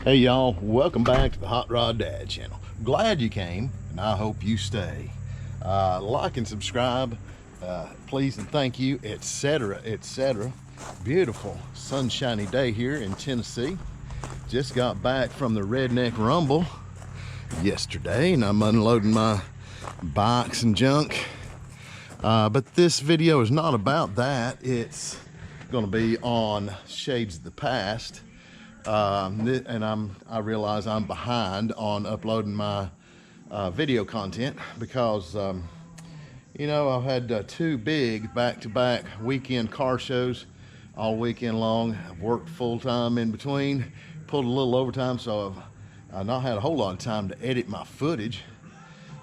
Hey y'all, welcome back to the Hot Rod Dad channel. Glad you came, and I hope you stay. Like and subscribe, please and thank you, etc., etc. Beautiful sunshiny day here in Tennessee. Just got back from the Redneck Rumble yesterday, and I'm unloading my bikes and junk. But this video is not about that. It's going to be on Shades of the Past. And I realize I'm behind on uploading my video content because you know, I've had two big back-to-back weekend car shows all weekend long. I've worked full-time in between, pulled a little overtime, so I've not had a whole lot of time to edit my footage.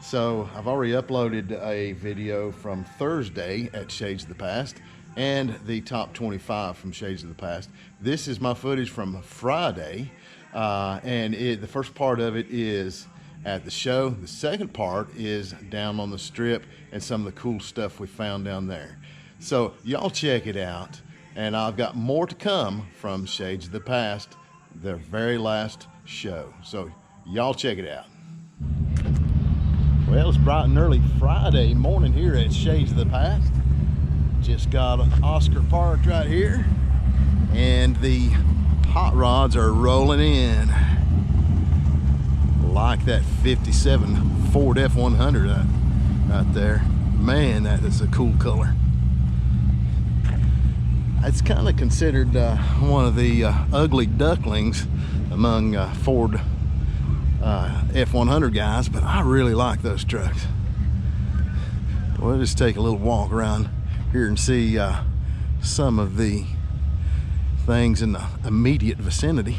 So I've already uploaded a video from Thursday at Shades of the Past and the top 25 from Shades of the Past. This is my footage from Friday, and the first part of it is at the show. The second part is down on the strip and some of the cool stuff we found down there. So y'all check it out, and I've got more to come from Shades of the Past, their very last show. So y'all check it out. Well, it's bright and early Friday morning here at Shades of the Past. Just got Oscar parked right here, and the hot rods are rolling in like that 57 Ford F100 right there. Man, that is a cool color. It's kind of considered one of the ugly ducklings among Ford F100 guys, but I really like those trucks. We'll just take a little walk around here and see some of the things in the immediate vicinity.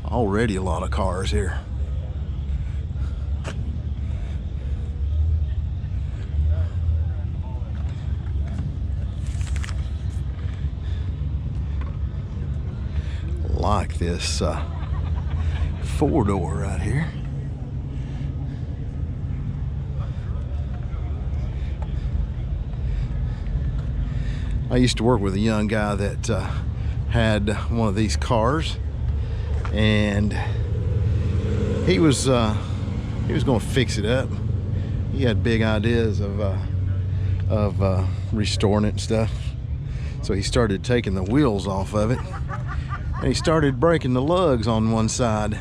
Already a lot of cars here. Like this four-door right here. I used to work with a young guy that had one of these cars, and he was going to fix it up. He had big ideas of restoring it and stuff. So he started taking the wheels off of it, and he started breaking the lugs on one side.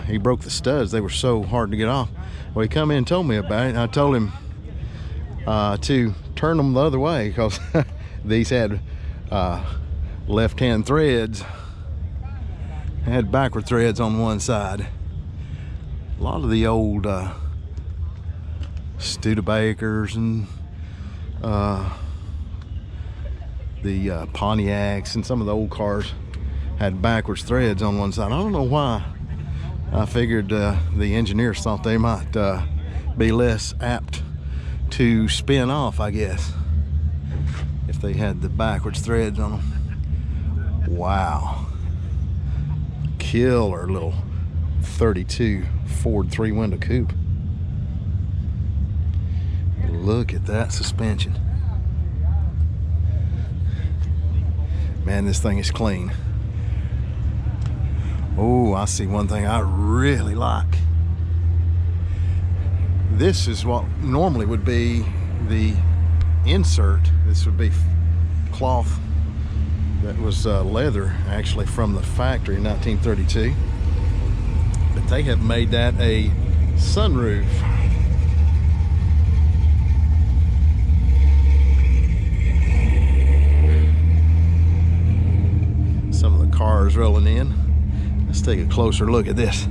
He broke the studs. They were so hard to get off. Well, he come in and told me about it, and I told him to turn them the other way because these had left-hand threads. They had backward threads on one side. A lot of the old Studebakers and the Pontiacs and some of the old cars had backwards threads on one side. I don't know why. I figured the engineers thought they might be less apt to spin off, I guess, if they had the backwards threads on them. Wow. Killer little 32 Ford 3-window coupe. Look at that suspension. Man, this thing is clean. Oh, I see one thing I really like. This is what normally would be the insert. This would be cloth that was leather, actually, from the factory in 1932. But they have made that a sunroof. Some of the cars rolling in. Let's take a closer look at this.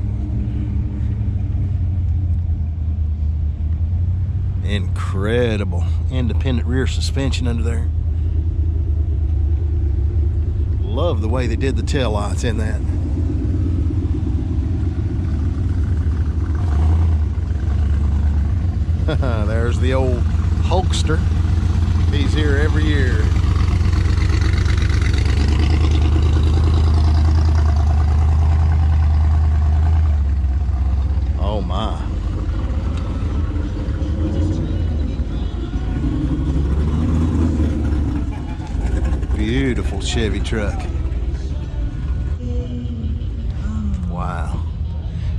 Incredible independent rear suspension under there. Love the way they did the tail lights in that. There's the old Hulkster. He's here every year. Oh my. Chevy truck. Wow.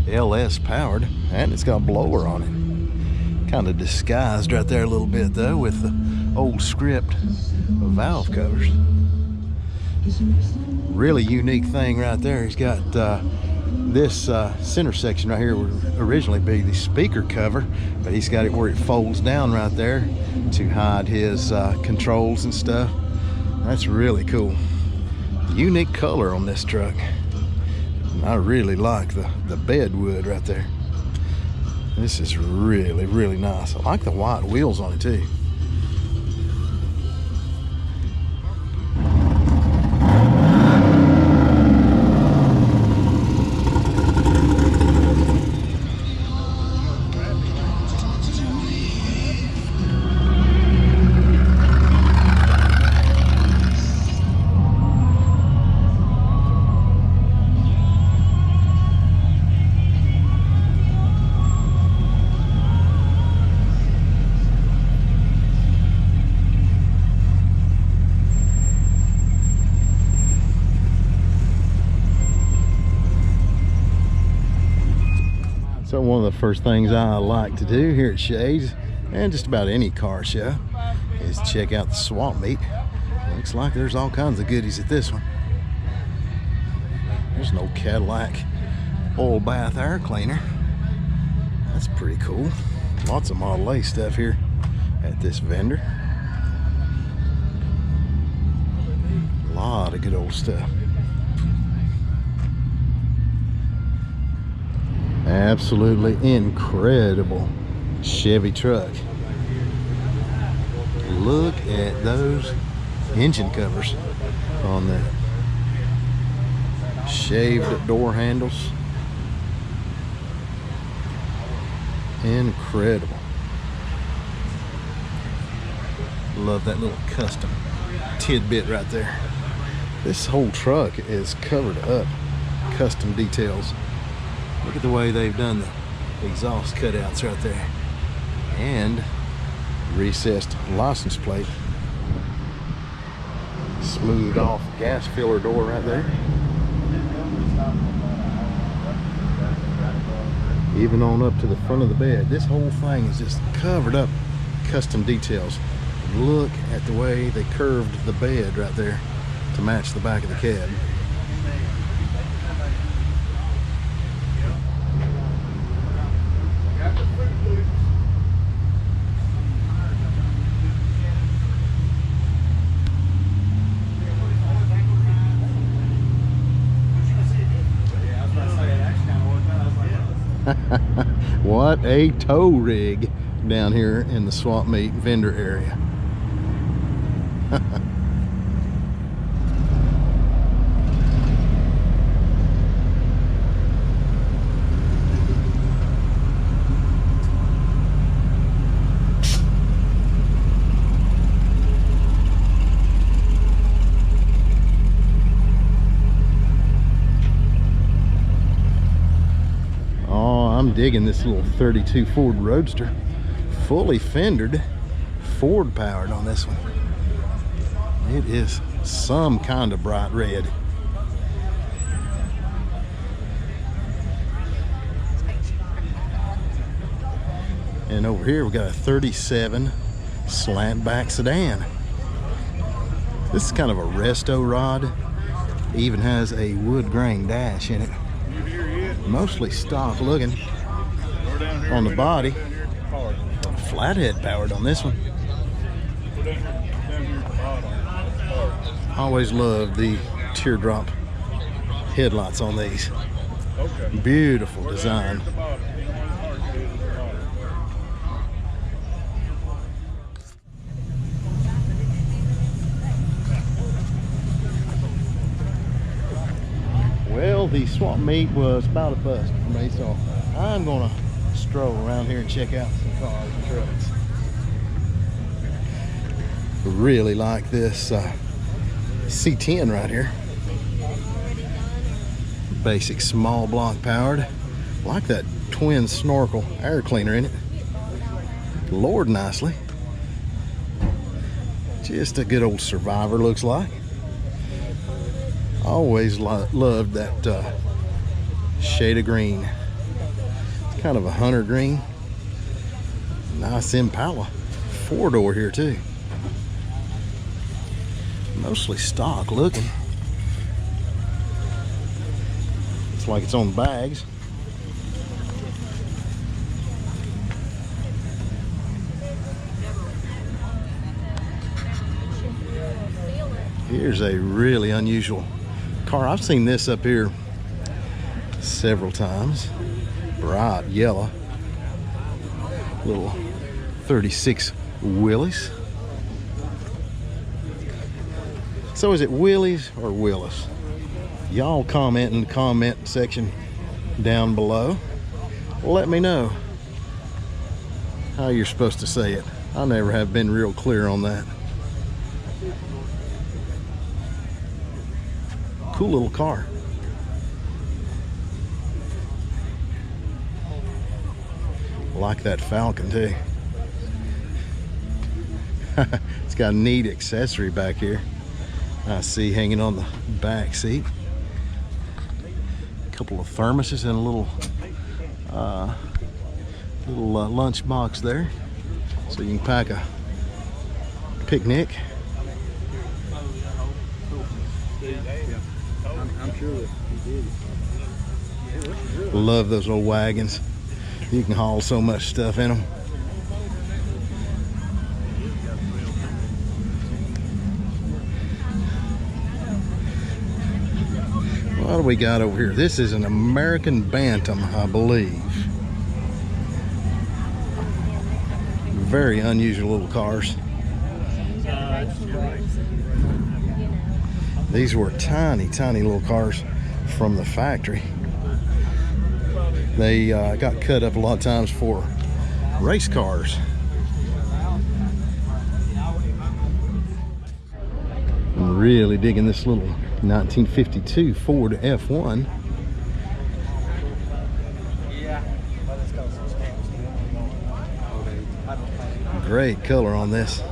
LS powered, and it's got a blower on it. Kind of disguised right there a little bit though with the old script of valve covers. Really unique thing right there. He's got this center section right here would originally be the speaker cover, but he's got it where it folds down right there to hide his controls and stuff. That's really cool. Unique color on this truck. I really like the bed wood right there. This is really, really nice. I like the white wheels on it too. So one of the first things I like to do here at Shades, and just about any car show, is check out the swap meet. Looks like there's all kinds of goodies at this one. There's an old Cadillac oil bath air cleaner. That's pretty cool. Lots of Model A stuff here at this vendor. A lot of good old stuff. Absolutely incredible Chevy truck. Look at those engine covers on that. Shaved door handles. Incredible. Love that little custom tidbit right there. This whole truck is covered up. Custom details. Look at the way they've done the exhaust cutouts right there. And recessed license plate. Smoothed off gas filler door right there. Even on up to the front of the bed. This whole thing is just covered up custom details. Look at the way they curved the bed right there to match the back of the cab. What a tow rig down here in the swap meet vendor area. I'm digging this little 32 Ford Roadster. Fully fendered, Ford powered on this one. It is some kind of bright red. And over here we got a 37 slant back sedan. This is kind of a resto rod. Even has a wood grain dash in it. Mostly stock looking on the body. Flathead powered on this one. Always loved the teardrop headlights on these. Beautiful design. Well, the swap meet was about a bust for me, so I'm gonna stroll around here and check out some cars and trucks. Really like this C10 right here. Basic small block powered. Like that twin snorkel air cleaner in it. Lowered nicely. Just a good old Survivor looks like. Always loved that shade of green. It's kind of a hunter green. Nice Impala. 4-door here too. Mostly stock looking. It's like it's on bags. Here's a really unusual car. I've seen this up here several times. Bright yellow. Little 36 Willys. So is it Willys or Willis? Y'all comment in the comment section down below. Let me know how you're supposed to say it. I never have been real clear on that. Cool little car. Like that Falcon too. It's got a neat accessory back here. I see hanging on the back seat. A couple of thermoses and a little lunch box there, so you can pack a picnic. Love those old wagons. You can haul so much stuff in them. What do we got over here? This is an American Bantam, I believe. Very unusual little cars. These were tiny, tiny little cars from the factory. They got cut up a lot of times for race cars. I'm really digging this little 1952 Ford F1. Great color on this.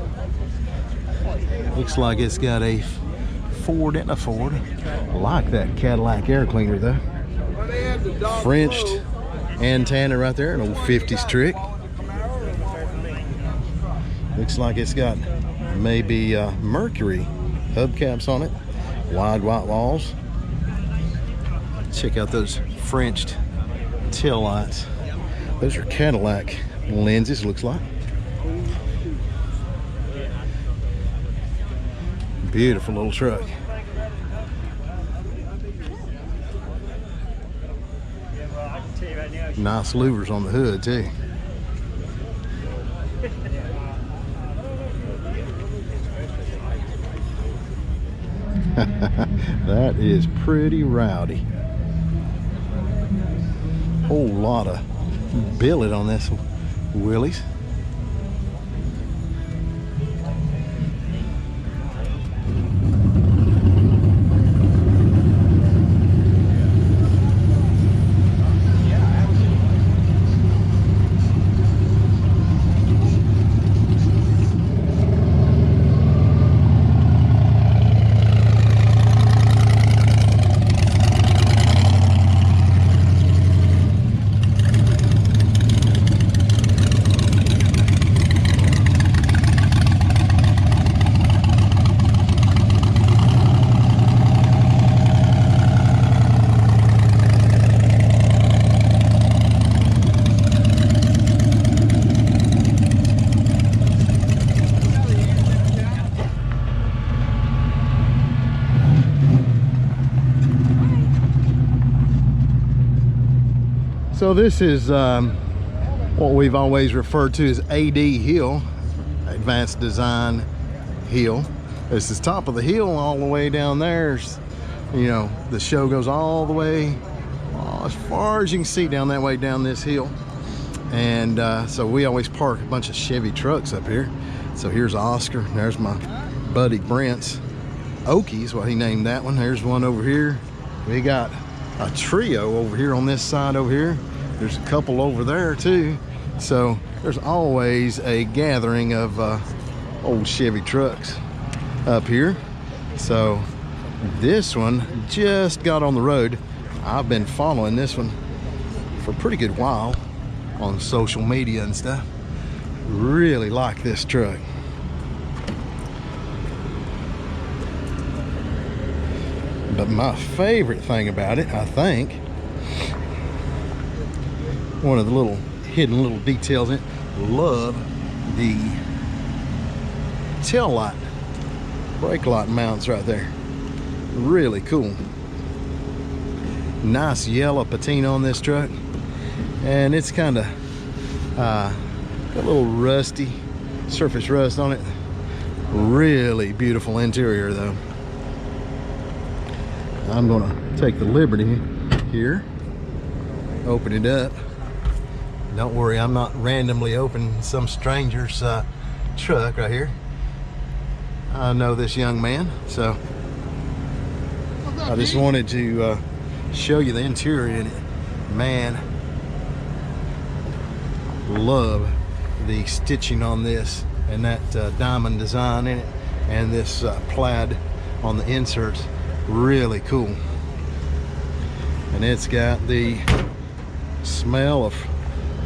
Looks like it's got a Ford and a Ford. I like that Cadillac air cleaner though. Frenched antenna right there, an old 50s trick. Looks like it's got maybe Mercury hubcaps on it. Wide white walls. Check out those Frenched tail lights. Those are Cadillac lenses, looks like. Beautiful little truck. Nice louvers on the hood too. That is pretty rowdy. Whole lot of billet on this Willys. So this is what we've always referred to as AD Hill, Advanced Design Hill. This is top of the hill. All the way down there's, you know, the show goes all the way as far as you can see down that way down this hill. And so we always park a bunch of Chevy trucks up here. So here's Oscar. There's my buddy Brent's Okies, what he named that one. There's one over here. We got a trio over here on this side over here. There's a couple over there too. So there's always a gathering of old Chevy trucks up here. So This one just got on the road. I've been following this one for a pretty good while on social media and stuff. Really like this truck. But my favorite thing about it, I think, one of the little hidden little details in it, love the tail light, brake light mounts right there. Really cool. Nice yellow patina on this truck, and it's kind of got a little rusty surface rust on it. Really beautiful interior though. I'm gonna take the liberty here, open it up. Don't worry, I'm not randomly opening some stranger's truck right here. I know this young man, so I just wanted to show you the interior in it. Man, love the stitching on this and that diamond design in it, and this plaid on the inserts. Really cool. And it's got the smell of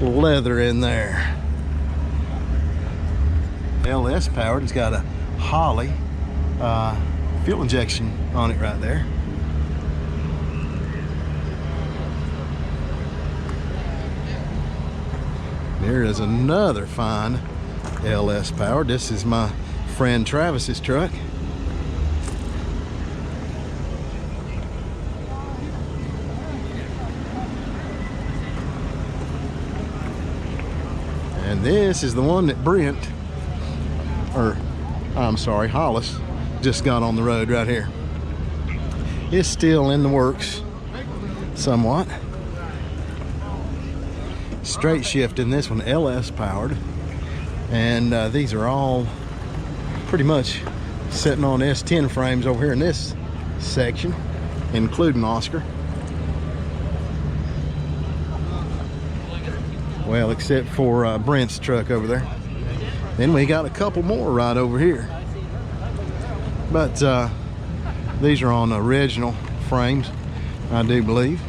leather in there. LS powered. It's got a Holley fuel injection on it right there. There is another fine LS powered. This is my friend Travis's truck. And this is the one that Brent, or I'm sorry, Hollis, just got on the road right here. It's still in the works somewhat. Straight shift in this one, LS powered. And these are all pretty much sitting on S10 frames over here in this section, including Oscar. Well, except for Brent's truck over there. Then we got a couple more right over here. But these are on original frames, I do believe.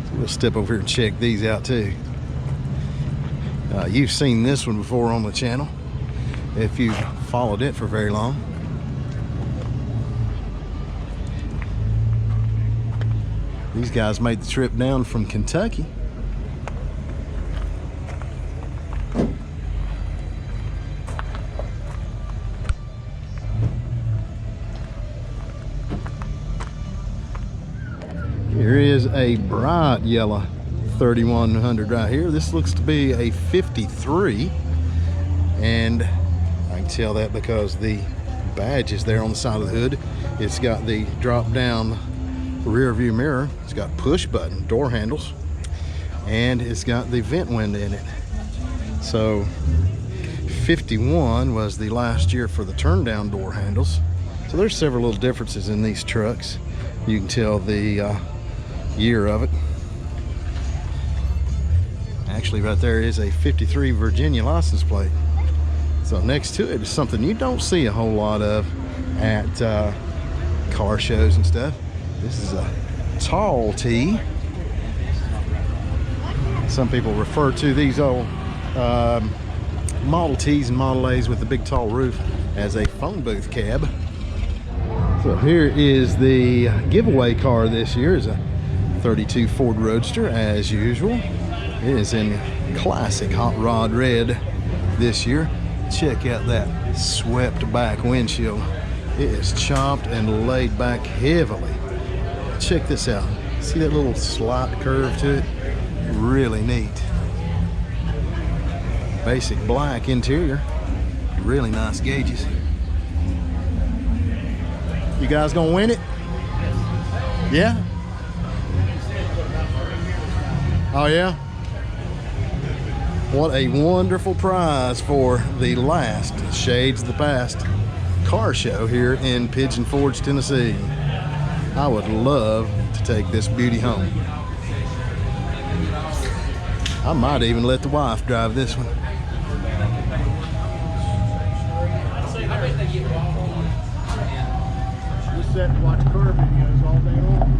So we'll step over here and check these out too. You've seen this one before on the channel, if you've followed it for very long. These guys made the trip down from Kentucky. Here is a bright yellow 3100 right here. This looks to be a 53, and I can tell that because the badge is there on the side of the hood. It's got the drop down rear view mirror. It's got push button door handles, and it's got the vent window in it. So 51 was the last year for the turn down door handles. So there's several little differences in these trucks. You can tell the year of it. Actually right there is a 53 Virginia license plate. So next to it is something you don't see a whole lot of at car shows and stuff. This is a tall T. Some people refer to these old Model Ts and Model A's with the big tall roof as a phone booth cab. So here is the giveaway car this year. Is a 32 Ford Roadster as usual. It is in classic hot rod red this year. Check out that swept back windshield. It is chopped and laid back heavily. Check this out. See that little slight curve to it? Really neat. Basic black interior. Really nice gauges. You guys gonna win it? Yeah? Oh yeah? What a wonderful prize for the last Shades of the Past car show here in Pigeon Forge, Tennessee. I would love to take this beauty home. I might even let the wife drive this one. just sit and watch car videos all day long.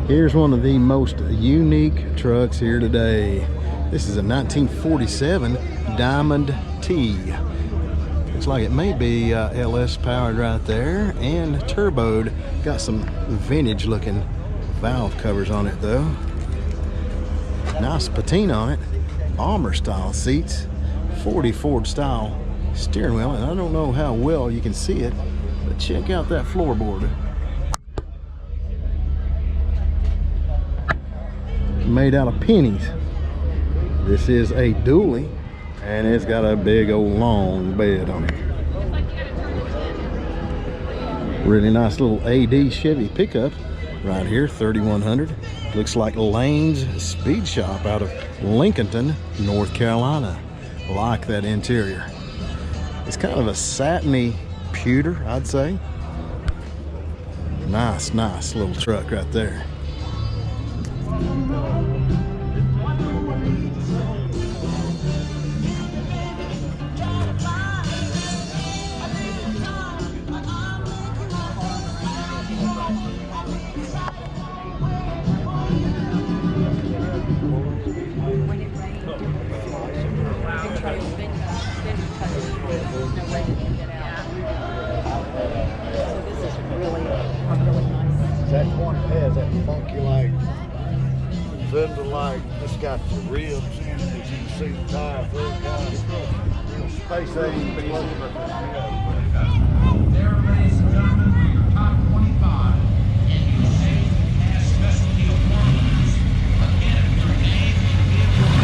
Here's one of the most unique trucks here today. This is a 1947 Diamond T. Looks like it may be LS powered right there and turboed. Got some vintage looking valve covers on it though. Nice patina on it. Armor style seats. 40 Ford style steering wheel. And I don't know how well you can see it, but check out that floorboard. Made out of pennies. This is a dually and it's got a big old long bed on it. Really nice little AD Chevy pickup right here, 3100. Looks like Lane's Speed Shop out of Lincolnton, North Carolina. Like that interior. It's kind of a satiny pewter, I'd say. Nice little truck right there. That one has that funky like fender like, it's got the ribs in it, as you can see the tire, full tire, real space age. There, ladies and gentlemen, for your top 25 in USA as specialty awards. Again, your name and vehicle.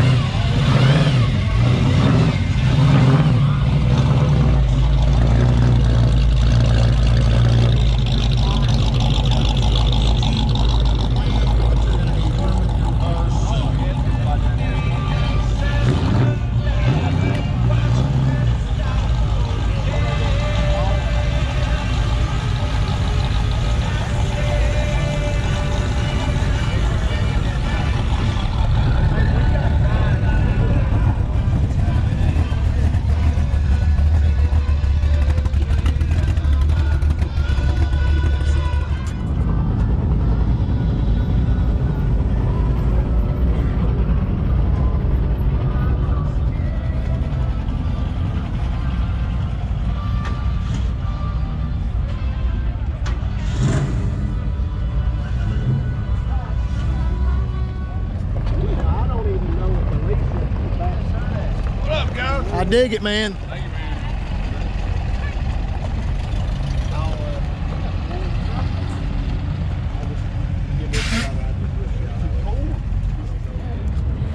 I dig it, man. Thank you, man.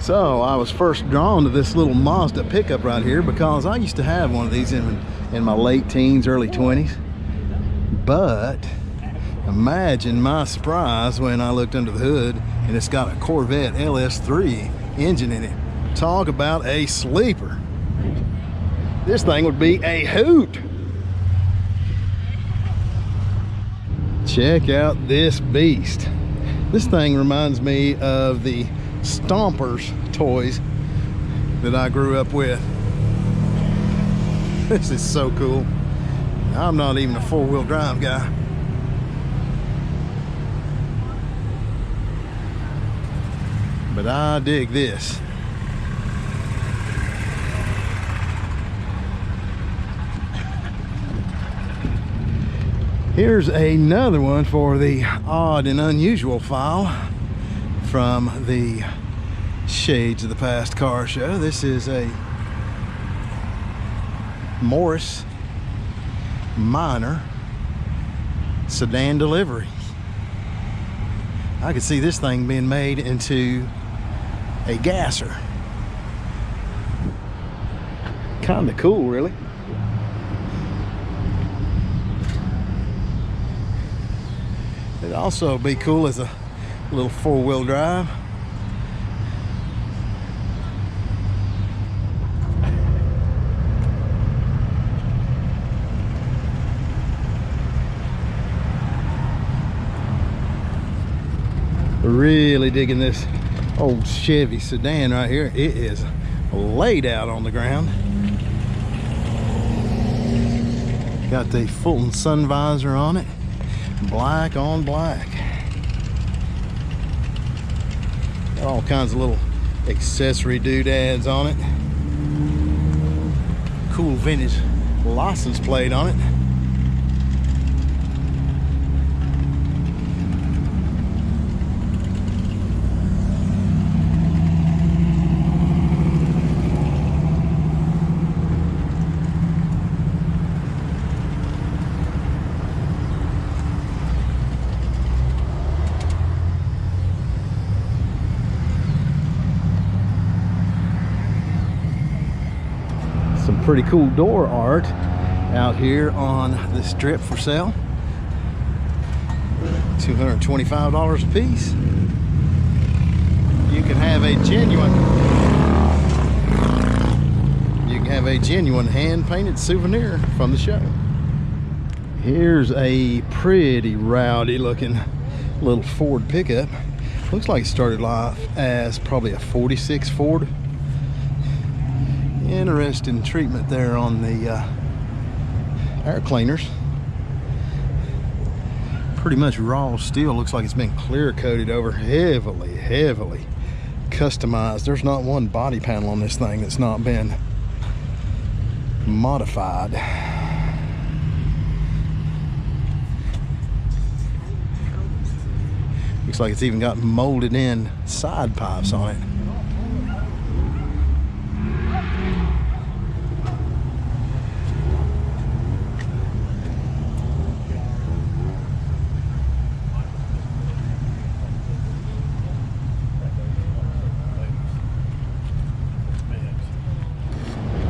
So I was first drawn to this little Mazda pickup right here because I used to have one of these in my late teens, early 20s. But imagine my surprise when I looked under the hood and it's got a Corvette LS3 engine in it. Talk about a sleeper. This thing would be a hoot. Check out this beast. This thing reminds me of the Stompers toys that I grew up with. This is so cool. I'm not even a four-wheel drive guy. But I dig this. Here's another one for the odd and unusual file from the Shades of the Past car show. This is a Morris Minor sedan delivery. I could see this thing being made into a gasser. Kind of cool, really. It'd also be cool as a little four-wheel drive. Really digging this old Chevy sedan right here. It is laid out on the ground. Got the Fulton sun visor on it. Black on black. Got all kinds of little accessory doodads on it. Cool vintage license plate on it. Some pretty cool door art out here on the strip for sale. $225 a piece. You can have a genuine hand-painted souvenir from the show. Here's a pretty rowdy looking little Ford pickup. Looks like it started life as probably a 46 Ford. Interesting treatment there on the air cleaners. Pretty much raw steel. Looks like it's been clear coated over, heavily customized. There's not one body panel on this thing that's not been modified. Looks like it's even got molded in side pipes on it.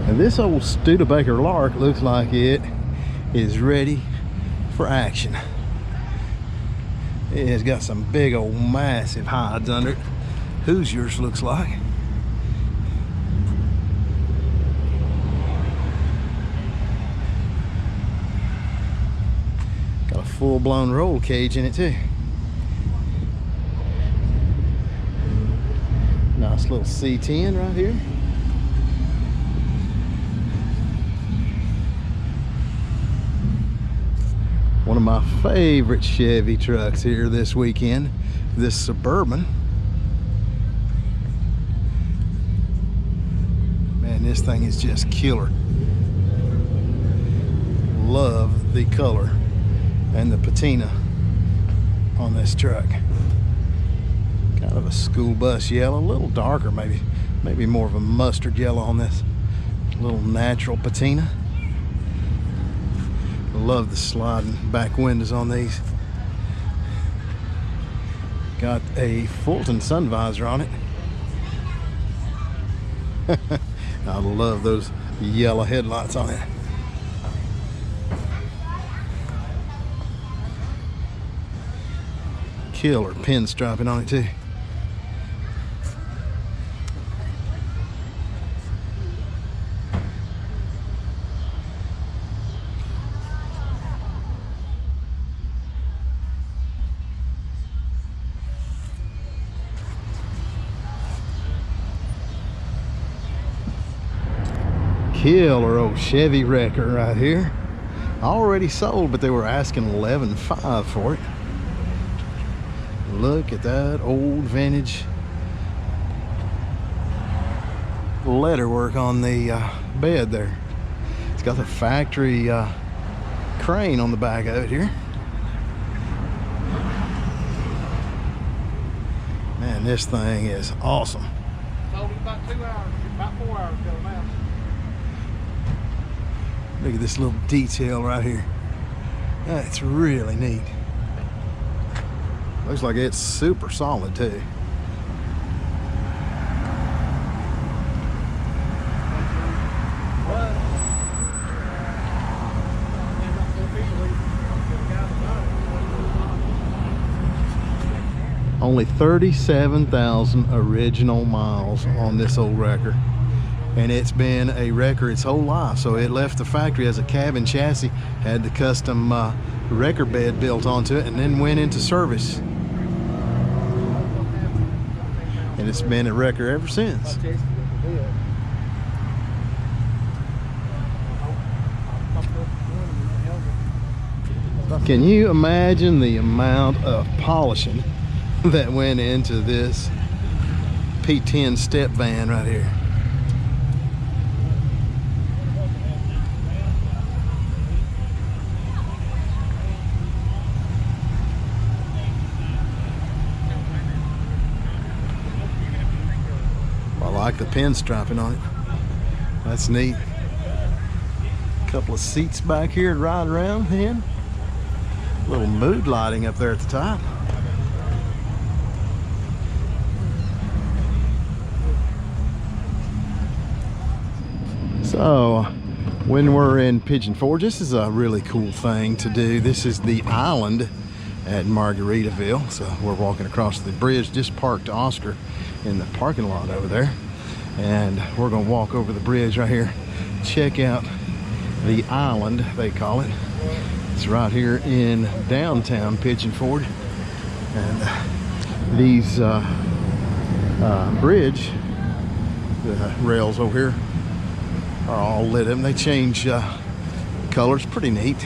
And this old Studebaker Lark looks like it is ready for action. It has got some big old massive hides under it. Hoosiers looks like. Got a full-blown roll cage in it too. Nice little C10 right here. One of my favorite Chevy trucks here this weekend, this Suburban. Man, this thing is just killer. Love the color and the patina on this truck. Kind of a school bus yellow, a little darker maybe more of a mustard yellow on this little natural patina. Love the sliding back windows on these. Got a Fulton sun visor on it. I love those yellow headlights on it. killer pinstriping on it too. Killer old Chevy wrecker right here. Already sold, but they were asking $11,500 for it. Look at that old vintage letterwork on the bed there. It's got the factory crane on the back of it here. Man, this thing is awesome. Sold it about 2 hours, about 4 hours ago now. Look at this little detail right here. That's really neat. Looks like it's super solid too. Only 37,000 original miles on this old wrecker. And it's been a wrecker its whole life. So it left the factory as a cabin chassis, had the custom wrecker bed built onto it, and then went into service. And it's been a wrecker ever since. Can you imagine the amount of polishing that went into this P10 step van right here? I like the pinstriping on it. That's neat. A couple of seats back here to ride around in. A little mood lighting up there at the top. So when we're in Pigeon Forge, this is a really cool thing to do. This is the island at Margaritaville. So we're walking across the bridge, just parked Oscar in the parking lot over there. And we're gonna walk over the bridge right here, check out the island, they call it. It's right here in downtown Pigeon Forge. And these bridge, the rails over here are all lit up. They change colors, pretty neat.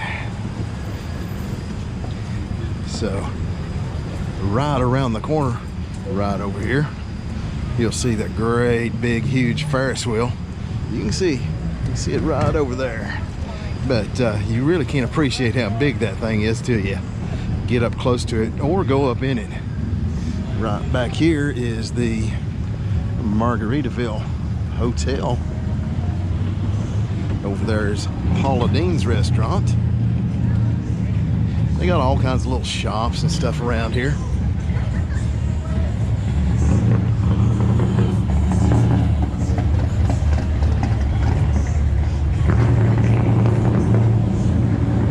So right around the corner, right over here, you'll see that great big huge Ferris wheel. You can see it right over there. But you really can't appreciate how big that thing is till you get up close to it or go up in it. Right back here is the Margaritaville Hotel. Over there is Paula Dean's restaurant. They got all kinds of little shops and stuff around here.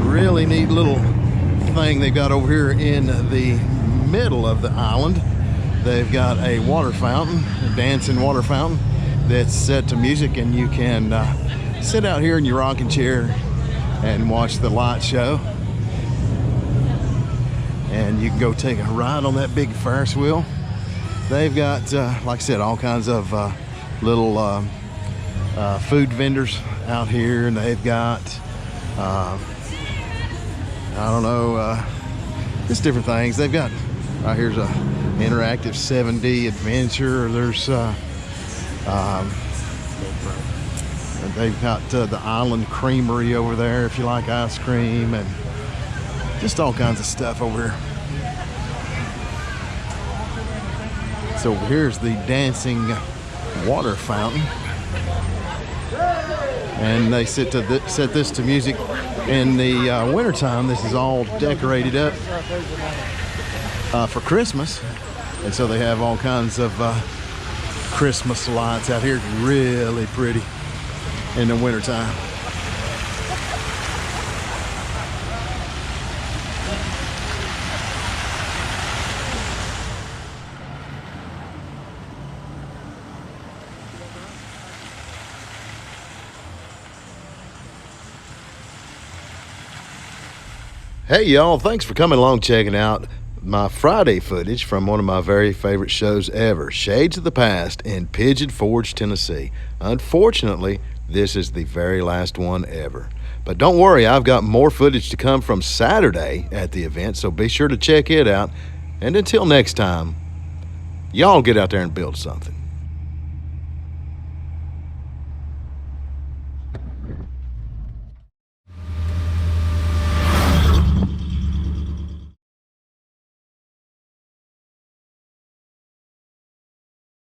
Really neat little thing they've got over here in the middle of the island. They've got a water fountain, a dancing water fountain that's set to music, and you can sit out here in your rocking chair and watch the light show. And you can go take a ride on that big Ferris wheel. They've got, like I said, all kinds of little food vendors out here, and they've got I don't know, just different things. They've got, here's a interactive 7D adventure. There's, they've got the Island Creamery over there if you like ice cream, and just all kinds of stuff over here. So here's the dancing water fountain. And they set this to music in the wintertime. This is all decorated up for Christmas. And so they have all kinds of Christmas lights out here. It's really pretty in the wintertime. Hey y'all, thanks for coming along checking out my Friday footage from one of my very favorite shows ever, Shades of the Past in Pigeon Forge, Tennessee. Unfortunately, this is the very last one ever. But don't worry, I've got more footage to come from Saturday at the event, so be sure to check it out. And until next time, y'all get out there and build something.